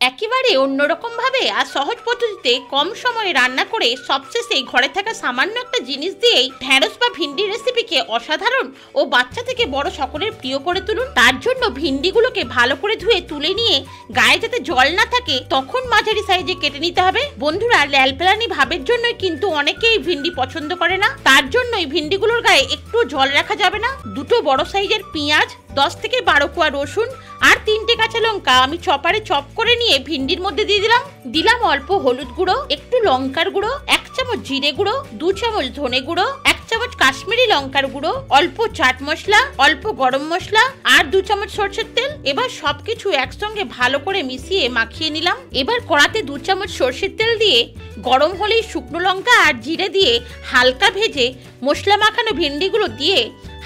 একেবারে অন্যরকম ভাবে আর সহজ পদ্ধতিতে কম সময়ে রান্না করে সবশেষে ঘরে থাকা সামান্য একটা জিনিস দিয়েই ঢেঁড়স বা ভিন্ডির রেসিপিকে অসাধারণ ও বাচ্চা থেকে বড় সকলের প্রিয় করে তুলুন। তার জন্য ভিন্ডিগুলোকে ভালো করে ধুয়ে তুলে নিয়ে গায়ে যাতে জল না থাকে তখন মাঝারি সাইজে কেটে নিতে হবে। বন্ধুরা, ল্যালপেলানি ভাবের জন্যই কিন্তু অনেকেই ভিন্ডি পছন্দ করে না, তার জন্যই ভিন্ডিগুলোর গায়ে একটু জল রাখা যাবে না। দুটো বড় সাইজের পেঁয়াজ, 10 থেকে 12 কোয়া রসুন আর 3টে কাঁচা লঙ্কা আমি চপারে চপ করে নিয়ে ভিন্ডির মধ্যে দিয়ে দিলাম অল্প হলুদ গুঁড়ো, একটু লঙ্কার গুঁড়ো, 1 চামচ জিরে গুঁড়ো, 2 চামচ ধনে গুঁড়ো, 1 চামচ কাশ্মীরি লঙ্কার গুঁড়ো, অল্প চাট মশলা, অল্প গরম মশলা আর 2 চামচ সরষের তেল। এবার সবকিছু একসঙ্গে ভালো করে মিশিয়ে মাখিয়ে নিলাম। এবার কড়াতে 2 চামচ সরষের তেল দিয়ে গরম হলেই শুকনো লঙ্কা আর জিরে দিয়ে হালকা ভেজে মশলা মাখানো ভিন্ডিগুলো দিয়ে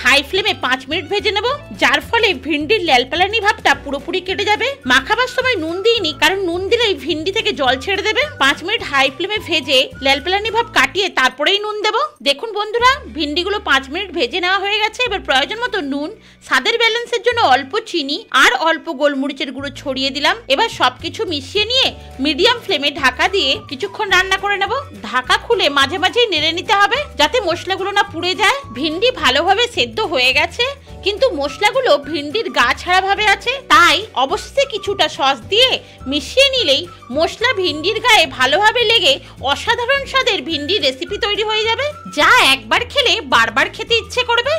হাই ফ্লেমে 5 মিনিট ভেজে নেব, যার ফলে ভিন্ডির ল্যালপেলানি ভাবটা পুরোপুরি কেটে যাবে। মাখাবার সময় নুন দিইনি, কারণ নুন দিলেই ভিন্ডি থেকে জল ছেড়ে দেবে। 5 মিনিট হাই ফ্লেমে ভেজে ল্যালপেলানি ভাব কাটিয়ে তারপরেই নুন দেব। দেখুন বন্ধুরা, ভিন্ডিগুলো 5 মিনিট ভেজে নেওয়া হয়ে গেছে। এবার প্রয়োজন মতো নুন, স্বাদের ব্যালেন্সের জন্য অল্প চিনি আর অল্প গোলমরিচের গুঁড়ো ছড়িয়ে দিলাম। এবার সবকিছু মিশিয়ে নিয়ে মিডিয়াম ফ্লেমে ঢাকা দিয়ে কিছুক্ষণ রান্না করে নেব। ঢাকা খুলে মাঝে মাঝেই নেড়ে নিতে হবে যাতে মশলাগুলো না পুড়ে যায়। ভিন্ডি ভালোভাবে সেদ্ধ হয়ে গেছে, কিন্তু মশলাগুলো ভিন্ডির গা ছাড়া ভাবে আছে, তাই অবশ্যই কিছুটা সস দিয়ে মিশিয়ে নিলেই মশলা ভিন্ডির গায়ে ভালোভাবে লেগে অসাধারণ স্বাদের ভিন্ডির রেসিপি তৈরি হয়ে যাবে, যা একবার খেলে বারবার খেতে ইচ্ছে করবে।